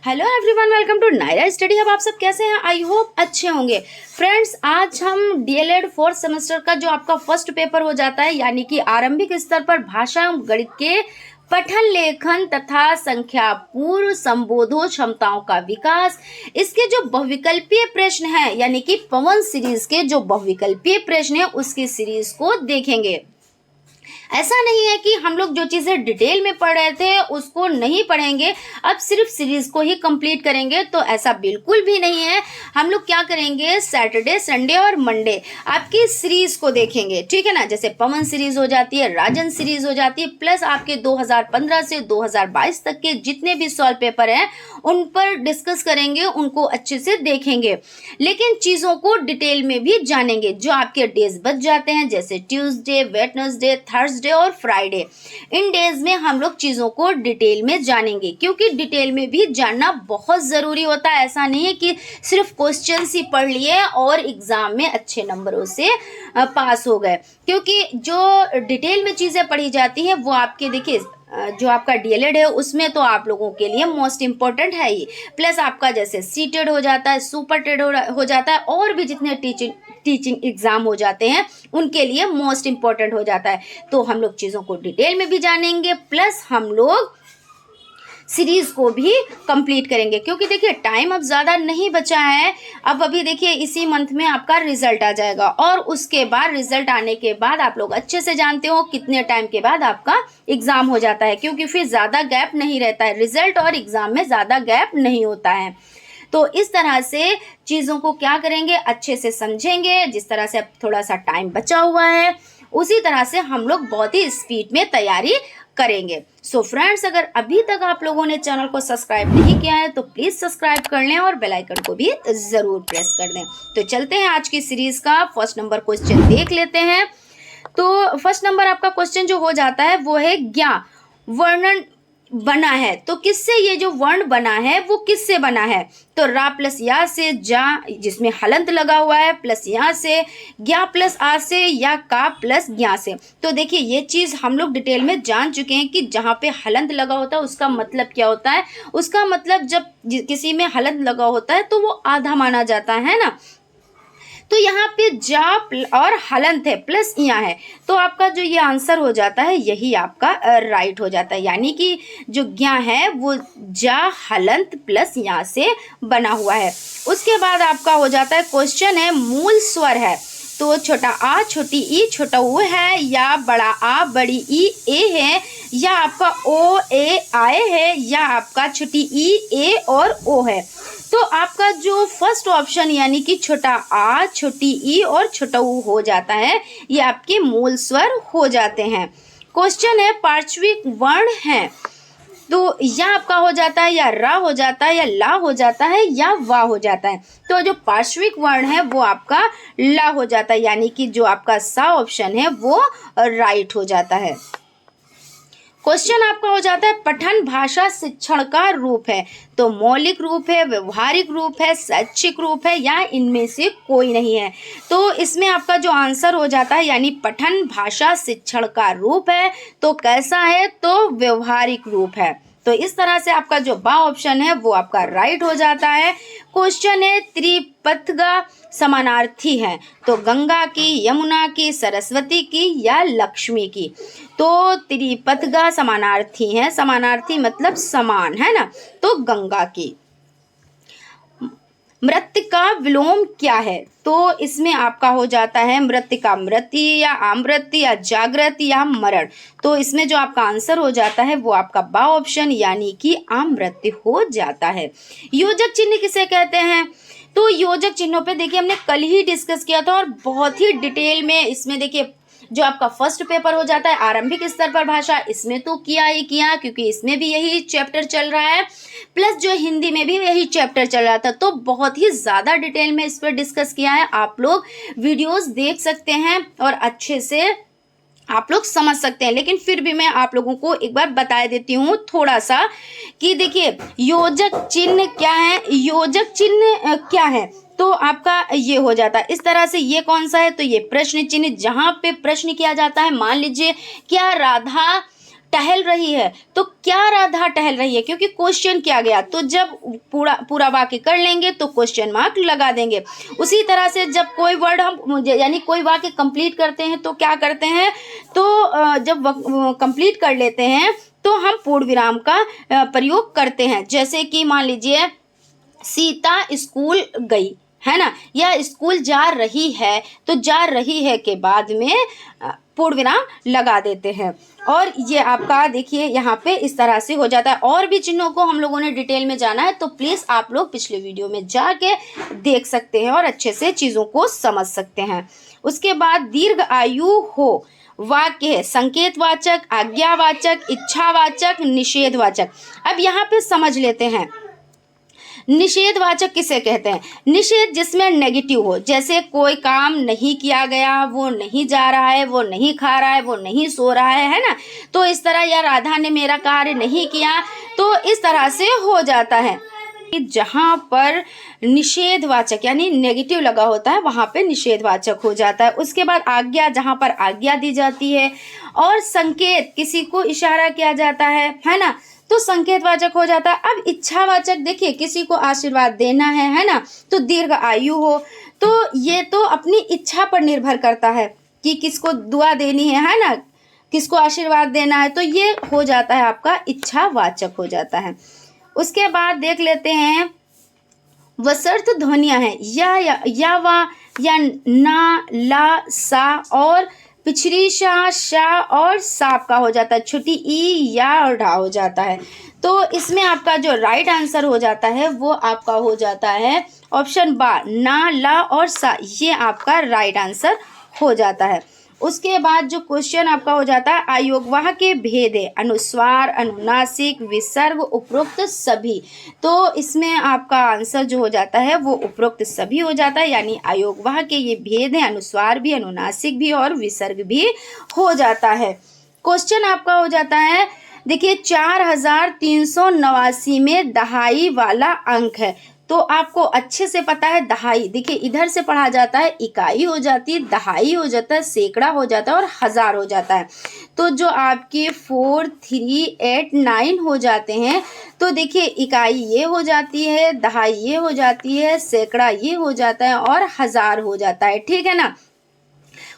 Hello everyone, welcome to Naira study hub. आप सब कैसे हैं? आई होप अच्छे होंगे। फ्रेंड्स, आज हम डीएलएड फोर्थ सेमेस्टर का जो आपका फर्स्ट पेपर हो जाता है, यानी कि आरंभिक स्तर पर भाषा एवं गणित के पठन लेखन तथा संख्या पूर्व संबोधो क्षमताओं का विकास, इसके जो बहुविकल्पीय प्रश्न हैं, यानी कि पवन सीरीज के जो बहुविकल्पीय प्रश्न हैं उसकी सीरीज को देखेंगे। ऐसा नहीं है कि हम लोग जो चीज़ें डिटेल में पढ़ रहे थे उसको नहीं पढ़ेंगे, अब सिर्फ सीरीज को ही कंप्लीट करेंगे, तो ऐसा बिल्कुल भी नहीं है। हम लोग क्या करेंगे, सैटरडे, संडे और मंडे आपकी सीरीज को देखेंगे, ठीक है ना। जैसे पवन सीरीज हो जाती है, राजन सीरीज हो जाती है, प्लस आपके 2015 से 2022 तक के जितने भी सॉल्व पेपर हैं उन पर डिस्कस करेंगे, उनको अच्छे से देखेंगे, लेकिन चीज़ों को डिटेल में भी जानेंगे। जो आपके डेज बच जाते हैं, जैसे ट्यूसडे, वेडनेसडे, थर्सडे और फ्राइडे, इन डेज में हम लोग चीज़ों को डिटेल में जानेंगे, क्योंकि डिटेल में भी जानना बहुत ज़रूरी होता है। ऐसा नहीं है कि सिर्फ क्वेश्चन ही पढ़ लिए और एग्ज़ाम में अच्छे नंबरों से पास हो गए, क्योंकि जो डिटेल में चीज़ें पढ़ी जाती हैं वो आपके, देखिए जो आपका डीएलएड है उसमें तो आप लोगों के लिए मोस्ट इम्पोर्टेंट है ही, प्लस आपका जैसे सीटेड हो जाता है, सुपर टेड हो जाता है, और भी जितने टीचिंग एग्जाम हो जाते हैं उनके लिए मोस्ट इम्पोर्टेंट हो जाता है। तो हम लोग चीज़ों को डिटेल में भी जानेंगे, प्लस हम लोग सीरीज को भी कंप्लीट करेंगे, क्योंकि देखिए टाइम अब ज़्यादा नहीं बचा है। अब अभी देखिए इसी मंथ में आपका रिजल्ट आ जाएगा, और उसके बाद रिजल्ट आने के बाद आप लोग अच्छे से जानते हो कितने टाइम के बाद आपका एग्ज़ाम हो जाता है, क्योंकि फिर ज़्यादा गैप नहीं रहता है, रिजल्ट और एग्ज़ाम में ज़्यादा गैप नहीं होता है। तो इस तरह से चीज़ों को क्या करेंगे, अच्छे से समझेंगे। जिस तरह से अब थोड़ा सा टाइम बचा हुआ है उसी तरह से हम लोग बहुत ही स्पीड में तैयारी करेंगे। सो फ्रेंड्स, अगर अभी तक आप लोगों ने चैनल को सब्सक्राइब नहीं किया है तो प्लीज़ सब्सक्राइब कर लें और बेल आइकन को भी ज़रूर प्रेस कर दें। तो चलते हैं आज की सीरीज़ का फर्स्ट नंबर क्वेश्चन देख लेते हैं। तो फर्स्ट नंबर आपका क्वेश्चन जो हो जाता है वो है ज्ञा वर्णन बना है। तो किससे ये जो वर्ण बना है वो किससे बना है? तो रा प्लस या से, जा जिसमें हलंत लगा हुआ है, प्लस या से, ज्ञा प्लस आ से, या का प्लस ज्ञा से। तो देखिए ये चीज़ हम लोग डिटेल में जान चुके हैं कि जहाँ पे हलंत लगा होता है उसका मतलब क्या होता है। उसका मतलब जब किसी में हलंत लगा होता है तो वो आधा माना जाता है ना। तो यहाँ पे जा और हलंत है, प्लस या है, तो आपका जो ये आंसर हो जाता है यही आपका राइट हो जाता है, यानी कि जो ज्ञा है वो जा हलंत प्लस या से बना हुआ है। उसके बाद आपका हो जाता है क्वेश्चन है मूल स्वर है। तो छोटा आ छोटी ई छोटा ऊ है, या बड़ा आ बड़ी ई ए है, या आपका ओ ए आए है, या आपका छोटी ई ए और ओ है। तो आपका जो फर्स्ट ऑप्शन यानी कि छोटा आ छोटी ई और छोटा ऊ हो जाता है, ये आपके मूल स्वर हो जाते हैं। क्वेश्चन है पार्श्विक वर्ण है। तो या आपका हो जाता है, या रा हो जाता है, या ला हो जाता है, या वा हो जाता है। तो जो पार्श्विक वर्ण है वो आपका ला हो जाता है, यानी कि जो आपका सा ऑप्शन है वो राइट हो जाता है। क्वेश्चन आपका हो जाता है पठन भाषा शिक्षण का रूप है। तो मौलिक रूप है, व्यवहारिक रूप है, शैक्षिक रूप है, या इनमें से कोई नहीं है। तो इसमें आपका जो आंसर हो जाता है, यानी पठन भाषा शिक्षण का रूप है, तो कैसा है, तो व्यवहारिक रूप है। तो इस तरह से आपका जो बा ऑप्शन है वो आपका राइट हो जाता है। क्वेश्चन है त्रिपथगा समानार्थी है। तो गंगा की, यमुना की, सरस्वती की, या लक्ष्मी की। तो त्रिपथगा समानार्थी है, समानार्थी मतलब समान है ना, तो गंगा की। मृत्यु का विलोम क्या है? तो इसमें आपका हो जाता है मृत्यु का मृत्यु, या आमृत्यु, या जागृति, या मरण। तो इसमें जो आपका आंसर हो जाता है वो आपका बा ऑप्शन यानी कि आमृत्यु हो जाता है। योजक चिन्ह किसे कहते हैं? तो योजक चिन्हों पे देखिए हमने कल ही डिस्कस किया था, और बहुत ही डिटेल में इसमें देखिए जो आपका फर्स्ट पेपर हो जाता है आरंभिक स्तर पर भाषा, इसमें तो किया ही किया, क्योंकि इसमें भी यही चैप्टर चल रहा है, प्लस जो हिंदी में भी यही चैप्टर चल रहा था, तो बहुत ही ज़्यादा डिटेल में इस पर डिस्कस किया है। आप लोग वीडियोस देख सकते हैं और अच्छे से आप लोग समझ सकते हैं, लेकिन फिर भी मैं आप लोगों को एक बार बता देती हूँ थोड़ा सा कि देखिए योजक चिन्ह क्या है, योजक चिन्ह क्या है। तो आपका ये हो जाता है इस तरह से। ये कौन सा है? तो ये प्रश्न चिन्ह, जहाँ पे प्रश्न किया जाता है। मान लीजिए क्या राधा टहल रही है, तो क्या राधा टहल रही है, क्योंकि क्वेश्चन किया गया, तो जब पूरा वाक्य कर लेंगे तो क्वेश्चन मार्क लगा देंगे। उसी तरह से जब कोई वर्ड हम यानी कोई वाक्य कंप्लीट करते हैं तो क्या करते हैं, तो जब कंप्लीट कर लेते हैं तो हम पूर्ण विराम का प्रयोग करते हैं। जैसे कि मान लीजिए सीता स्कूल गई, है ना, या स्कूल जा रही है, तो जा रही है के बाद में पूर्ण विराम लगा देते हैं। और ये आपका देखिए यहाँ पे इस तरह से हो जाता है। और भी चिन्हों को हम लोगों ने डिटेल में जाना है तो प्लीज़ आप लोग पिछले वीडियो में जाके देख सकते हैं और अच्छे से चीज़ों को समझ सकते हैं। उसके बाद दीर्घ आयु हो वाक्य है संकेतवाचक, आज्ञावाचक, इच्छावाचक, निषेधवाचक। अब यहाँ पे समझ लेते हैं निषेधवाचक किसे कहते हैं। निषेध जिसमें नेगेटिव हो, जैसे कोई काम नहीं किया गया, वो नहीं जा रहा है, वो नहीं खा रहा है, वो नहीं सो रहा है ना, तो इस तरह, या राधा ने मेरा कार्य नहीं किया, तो इस तरह से हो जाता है। जहाँ पर निषेधवाचक यानी नेगेटिव लगा होता है वहाँ पे निषेधवाचक हो जाता है। उसके बाद आज्ञा, जहाँ पर आज्ञा दी जाती है, और संकेत किसी को इशारा किया जाता है ना, तो संकेतवाचक हो जाता है। अब इच्छावाचक देखिए किसी को आशीर्वाद देना है ना, तो दीर्घ आयु हो, तो ये तो अपनी इच्छा पर निर्भर करता है कि किसको दुआ देनी है ना, किसको आशीर्वाद देना है, तो ये हो जाता है आपका इच्छावाचक हो जाता है। उसके बाद देख लेते हैं वसर्थ ध्वनियां हैं या वा या ना, ला, सा, और पिछड़ी शा और साप का हो जाता है, छोटी ई या और ढा हो जाता है। तो इसमें आपका जो राइट आंसर हो जाता है वो आपका हो जाता है ऑप्शन बा, ना, ला और सा, ये आपका राइट आंसर हो जाता है। उसके बाद जो क्वेश्चन आपका हो जाता है आयोगवाह के भेद है अनुस्वार, अनुनासिक, विसर्ग, उपरोक्त सभी। तो इसमें आपका आंसर जो हो जाता है वो उपरोक्त सभी हो जाता है, यानी आयोगवाह के ये भेद है, अनुस्वार भी, अनुनासिक भी और विसर्ग भी हो जाता है। क्वेश्चन आपका हो जाता है देखिए 4389 में दहाई वाला अंक है, तो आपको अच्छे से पता है दहाई, देखिए इधर से पढ़ा जाता है इकाई हो जाती है, दहाई हो जाता है, सैकड़ा हो जाता है और हजार हो जाता है। तो जो आपके 4, 3, 8, 9 हो जाते हैं, तो देखिए इकाई ये हो जाती है, दहाई ये हो जाती है, सैकड़ा ये हो जाता है और हजार हो जाता है, ठीक है ना।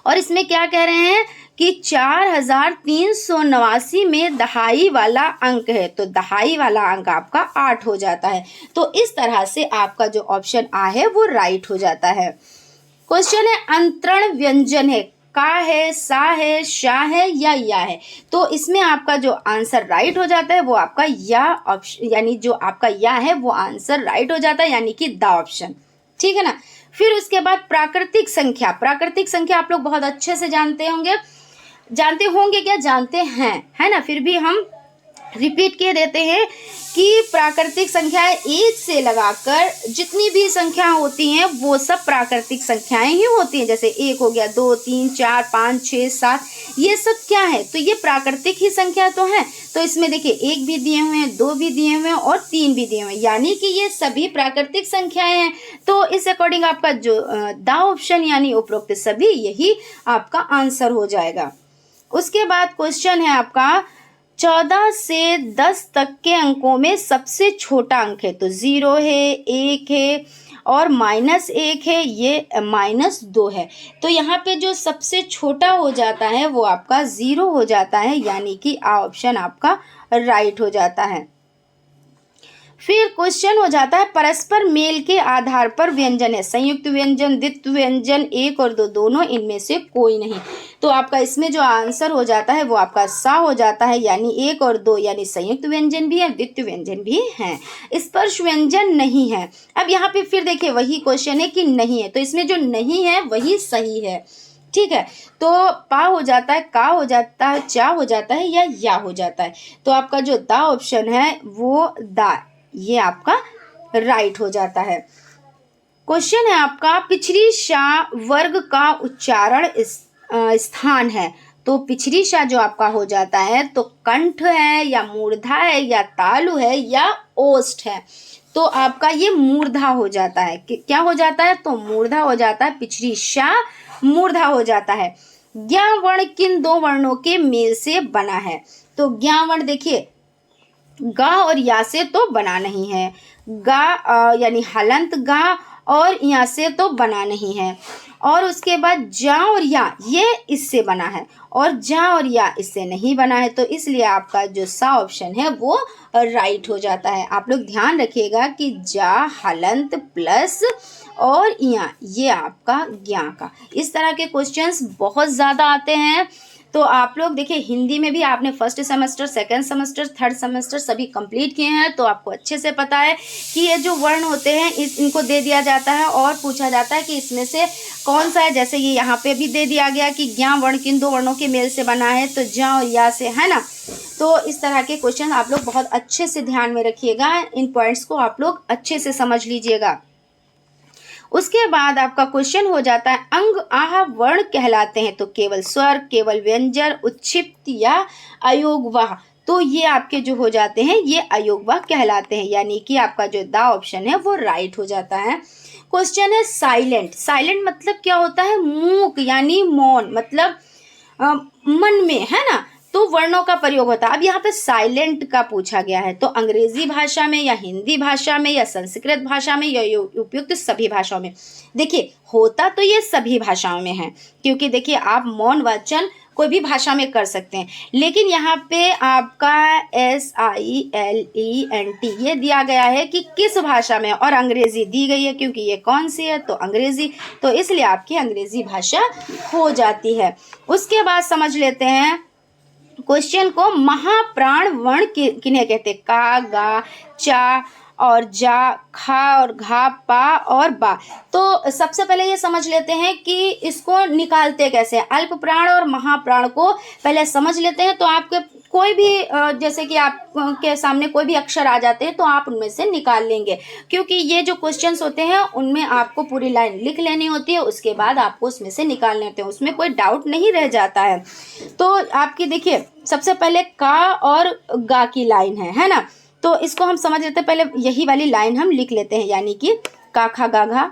और इसमें क्या कह रहे हैं कि 4389 में दहाई वाला अंक है, तो दहाई वाला अंक आपका 8 हो जाता है। तो इस तरह से आपका जो ऑप्शन आ है वो राइट हो जाता है। क्वेश्चन है अंतरण व्यंजन है, का है, सा है, शा है या है, तो इसमें आपका जो आंसर राइट हो जाता है वो आपका या ऑप्शन, यानी जो आपका या है वो आंसर राइट हो जाता है, यानी कि द ऑप्शन, ठीक है ना। फिर उसके बाद प्राकृतिक संख्या, प्राकृतिक संख्या आप लोग बहुत अच्छे से जानते होंगे क्या जानते हैं, है ना, फिर भी हम रिपीट किए देते हैं कि प्राकृतिक संख्याएं 1 से लगाकर जितनी भी संख्या होती हैं वो सब प्राकृतिक संख्याएं ही होती हैं। जैसे 1 हो गया, 2, 3, 4, 5, 6, 7, ये सब क्या है, तो ये प्राकृतिक ही संख्या तो है। तो इसमें देखिए 1 भी दिए हुए हैं, 2 भी दिए हुए हैं और 3 भी दिए हुए हैं, यानी कि ये सभी प्राकृतिक संख्याएं हैं। तो इस अकॉर्डिंग आपका जो द ऑप्शन यानी उपरोक्त सभी, यही आपका आंसर हो जाएगा। उसके बाद क्वेश्चन है आपका 14 से 10 तक के अंकों में सबसे छोटा अंक है, तो 0 है, 1 है और -1 है, ये -2 है। तो यहाँ पे जो सबसे छोटा हो जाता है वो आपका 0 हो जाता है, यानी कि ऑप्शन आपका राइट हो जाता है। फिर क्वेश्चन हो जाता है परस्पर मेल के आधार पर व्यंजन है, संयुक्त व्यंजन, द्वित्व व्यंजन, 1 और 2 दोनों, इनमें से कोई नहीं। तो आपका इसमें जो आंसर हो जाता है वो आपका सा हो जाता है, यानी 1 और 2 यानी संयुक्त व्यंजन भी है, द्वित्व व्यंजन भी है, स्पर्श व्यंजन नहीं है। अब यहाँ पे फिर देखिए वही क्वेश्चन है कि नहीं है, तो इसमें जो नहीं है वही सही है, ठीक है। तो पा हो जाता है, का हो जाता है, चा हो जाता है या हो जाता है। तो आपका जो द ऑप्शन है वो द, ये आपका राइट हो जाता है। क्वेश्चन है आपका पिछड़ी शा वर्ग का उच्चारण स्थान है, तो पिछड़ी शा जो आपका हो जाता है तो कंठ है या मूर्धा है या तालु है या ओष्ठ है, तो आपका ये मूर्धा हो जाता है। क्या हो जाता है, तो मूर्धा हो जाता है, पिछड़ी शा मूर्धा हो जाता है। ज्ञ वर्ण किन 2 वर्णों के मेल से बना है, तो ज्ञावर्ण देखिए गा और या से तो बना नहीं है, यानी हलंत गा और या से तो बना नहीं है, और उसके बाद जा और या ये इससे बना है और जा और या इससे नहीं बना है, तो इसलिए आपका जो सा ऑप्शन है वो राइट हो जाता है। आप लोग ध्यान रखिएगा कि जा हलंत प्लस और या ये आपका ज्ञा का, इस तरह के क्वेश्चंस बहुत ज़्यादा आते हैं। तो आप लोग देखिए हिंदी में भी आपने first semester, second semester, third semester सभी कंप्लीट किए हैं, तो आपको अच्छे से पता है कि ये जो वर्ण होते हैं इनको दे दिया जाता है और पूछा जाता है कि इसमें से कौन सा है। जैसे ये यहाँ पे भी दे दिया गया कि ज्ञा वर्ण किन दो वर्णों के मेल से बना है, तो ज्या और या से, है ना। तो इस तरह के क्वेश्चन आप लोग बहुत अच्छे से ध्यान में रखिएगा, इन पॉइंट्स को आप लोग अच्छे से समझ लीजिएगा। उसके बाद आपका क्वेश्चन हो जाता है अंग आह वर्ण कहलाते हैं, तो केवल स्वर, केवल व्यंजन, उच्छिप्त या अयोगवाह, तो ये आपके जो हो जाते हैं ये अयोगवाह कहलाते हैं, यानी कि आपका जो दा ऑप्शन है वो राइट हो जाता है। क्वेश्चन है साइलेंट। साइलेंट मतलब क्या होता है? मूक यानी मौन, मतलब मन में, है ना, तो वर्णों का प्रयोग होता है। अब यहाँ पे साइलेंट का पूछा गया है, तो अंग्रेजी भाषा में या हिंदी भाषा में या संस्कृत भाषा में या उपयुक्त सभी भाषाओं में, देखिए होता तो ये सभी भाषाओं में है, क्योंकि देखिए आप मौन वाचन कोई भी भाषा में कर सकते हैं, लेकिन यहाँ पे आपका SILENT ये दिया गया है कि किस भाषा में, और अंग्रेजी दी गई है क्योंकि ये कौन सी है, तो अंग्रेजी, तो इसलिए आपकी अंग्रेजी भाषा हो जाती है। उसके बाद समझ लेते हैं क्वेश्चन को, महाप्राण वर्ण किन्हें कहते हैं? का, गा, चा और जा, खा और घा, पा और बा। तो सबसे पहले ये समझ लेते हैं कि इसको निकालते कैसे हैं। अल्प प्राण और महाप्राण को पहले समझ लेते हैं, तो आपके कोई भी जैसे कि आपके सामने कोई भी अक्षर आ जाते हैं तो आप उनमें से निकाल लेंगे, क्योंकि ये जो क्वेश्चंस होते हैं उनमें आपको पूरी लाइन लिख लेनी होती है, उसके बाद आपको उसमें से निकालने होते हैं, उसमें कोई डाउट नहीं रह जाता है। तो आपकी देखिए सबसे पहले का और गा की लाइन है ना, तो इसको हम समझ लेते हैं। पहले यही वाली लाइन हम लिख लेते हैं, यानी कि का खा गा घा।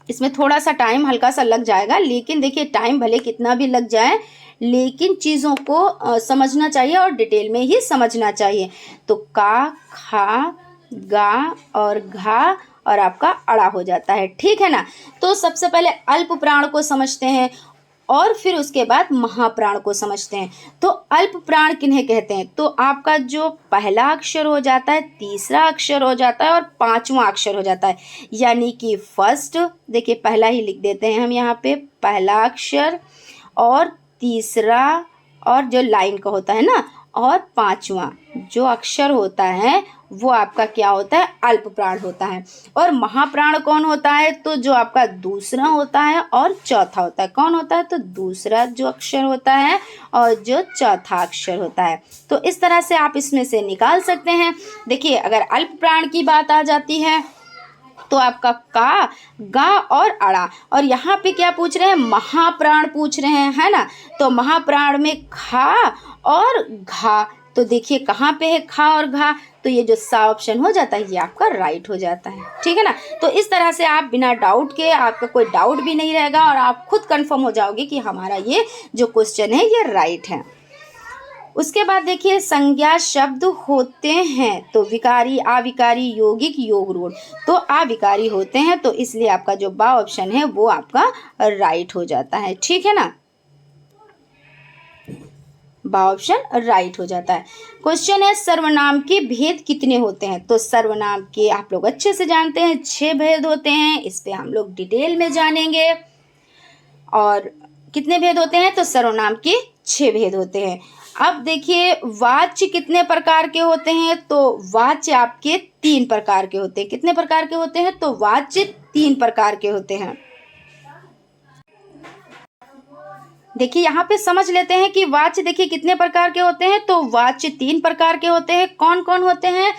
इसमें थोड़ा सा टाइम हल्का सा लग जाएगा, लेकिन देखिए टाइम भले कितना भी लग जाए, लेकिन चीज़ों को समझना चाहिए और डिटेल में ही समझना चाहिए। तो का, खा, गा और घा और आपका अड़ा हो जाता है, ठीक है ना। तो सबसे पहले अल्प प्राण को समझते हैं और फिर उसके बाद महाप्राण को समझते हैं। तो अल्प प्राण किन्हें कहते हैं? तो आपका जो पहला अक्षर हो जाता है, तीसरा अक्षर हो जाता है और पांचवा अक्षर हो जाता है, यानी कि फर्स्ट, देखिए पहला ही लिख देते हैं हम यहाँ पे, पहला अक्षर और तीसरा और जो लाइन का होता है ना, और पांचवा जो अक्षर होता है वो आपका क्या होता है? अल्प प्राण होता है। और महाप्राण कौन होता है? तो जो आपका दूसरा होता है और चौथा होता है। कौन होता है? तो दूसरा जो अक्षर होता है और जो चौथा अक्षर होता है। तो इस तरह से आप इसमें से निकाल सकते हैं। देखिए अगर अल्प प्राण की बात आ जाती है तो आपका का, गा और अड़ा, और यहाँ पे क्या पूछ रहे हैं? महाप्राण पूछ रहे हैं, है ना। तो महाप्राण में खा और घा, तो देखिए कहाँ पे है खा और घा, तो ये जो सा ऑप्शन हो जाता है ये आपका राइट हो जाता है, ठीक है ना। तो इस तरह से आप बिना डाउट के, आपका कोई डाउट भी नहीं रहेगा और आप खुद कंफर्म हो जाओगे कि हमारा ये जो क्वेश्चन है ये राइट है। उसके बाद देखिए संज्ञा शब्द होते हैं, तो विकारी, अविकारी, यौगिक, योग रूढ़, तो अविकारी होते हैं, तो इसलिए आपका जो बा ऑप्शन है वो आपका राइट हो जाता है, ठीक है ना। बा ऑप्शन राइट हो जाता है। क्वेश्चन है सर्वनाम के भेद कितने होते हैं? तो सर्वनाम के आप लोग अच्छे से जानते हैं 6 भेद होते हैं, इस पे हम लोग डिटेल में जानेंगे। और कितने भेद होते हैं? तो सर्वनाम के 6 भेद होते हैं। अब देखिए वाच्य कितने प्रकार के होते हैं? तो वाच्य आपके 3 प्रकार के होते हैं। कितने प्रकार के होते हैं? तो वाच्य 3 प्रकार के होते हैं। देखिए यहाँ पे समझ लेते हैं कि वाच्य देखिए कितने प्रकार के होते हैं। तो वाच्य 3 प्रकार के होते हैं। कौन कौन होते हैं?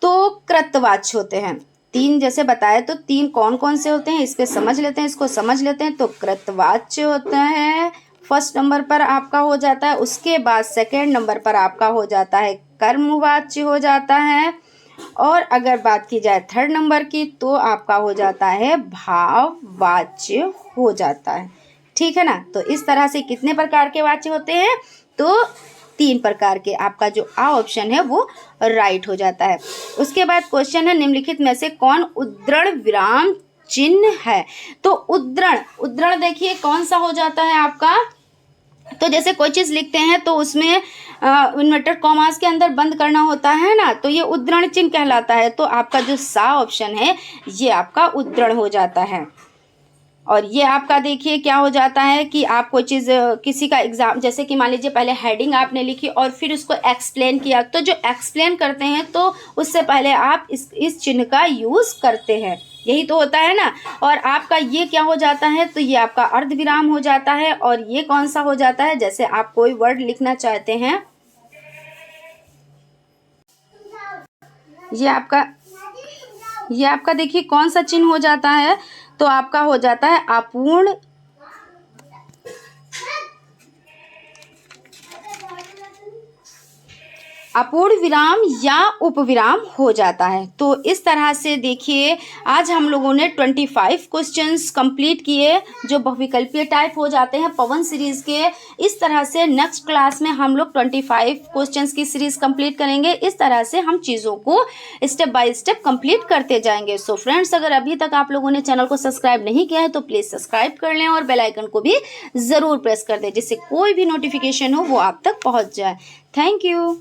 तो कृतवाच्य होते हैं 3, जैसे बताया, तो 3 कौन कौन से होते हैं इस पे समझ लेते हैं, इसको समझ लेते हैं। तो कृतवाच्य होता है फर्स्ट नंबर पर आपका हो जाता है, उसके बाद सेकेंड नंबर पर आपका हो जाता है कर्मवाच्य हो जाता है, और अगर बात की जाए थर्ड नंबर की तो आपका हो जाता है भाववाच्य हो जाता है, ठीक है ना। तो इस तरह से कितने प्रकार के वाच्य होते हैं? तो 3 प्रकार के। आपका जो आ ऑप्शन है वो राइट हो जाता है। उसके बाद क्वेश्चन है निम्नलिखित में से कौन उद्धरण विराम चिन्ह है। तो उद्धरण देखिए कौन सा हो जाता है आपका, तो जैसे कोई चीज़ लिखते हैं तो उसमें इन्वर्टेड कॉमास के अंदर बंद करना होता है ना, तो ये उद्धरण चिन्ह कहलाता है। तो आपका जो सा ऑप्शन है ये आपका उद्धरण हो जाता है। और ये आपका देखिए क्या हो जाता है कि आप कोई चीज़ किसी का एग्जाम, जैसे कि मान लीजिए पहले हेडिंग आपने लिखी और फिर उसको एक्सप्लेन किया, तो जो एक्सप्लेन करते हैं तो उससे पहले आप इस चिन्ह का यूज़ करते हैं, यही तो होता है ना। और आपका ये क्या हो जाता है, तो ये आपका अर्धविराम हो जाता है। और ये कौन सा हो जाता है, जैसे आप कोई वर्ड लिखना चाहते हैं, ये आपका देखिए कौन सा चिन्ह हो जाता है, तो आपका हो जाता है अपूर्ण विराम या उपविराम हो जाता है। तो इस तरह से देखिए आज हम लोगों ने 25 क्वेश्चंस कंप्लीट किए जो बहुविकल्पीय टाइप हो जाते हैं पवन सीरीज़ के। इस तरह से नेक्स्ट क्लास में हम लोग 25 क्वेश्चंस की सीरीज़ कंप्लीट करेंगे। इस तरह से हम चीज़ों को स्टेप बाय स्टेप कंप्लीट करते जाएंगे। सो फ्रेंड्स, अगर अभी तक आप लोगों ने चैनल को सब्सक्राइब नहीं किया है तो प्लीज़ सब्सक्राइब कर लें और बेल आइकन को भी ज़रूर प्रेस कर दें, जिससे कोई भी नोटिफिकेशन हो वो आप तक पहुँच जाए। Thank you.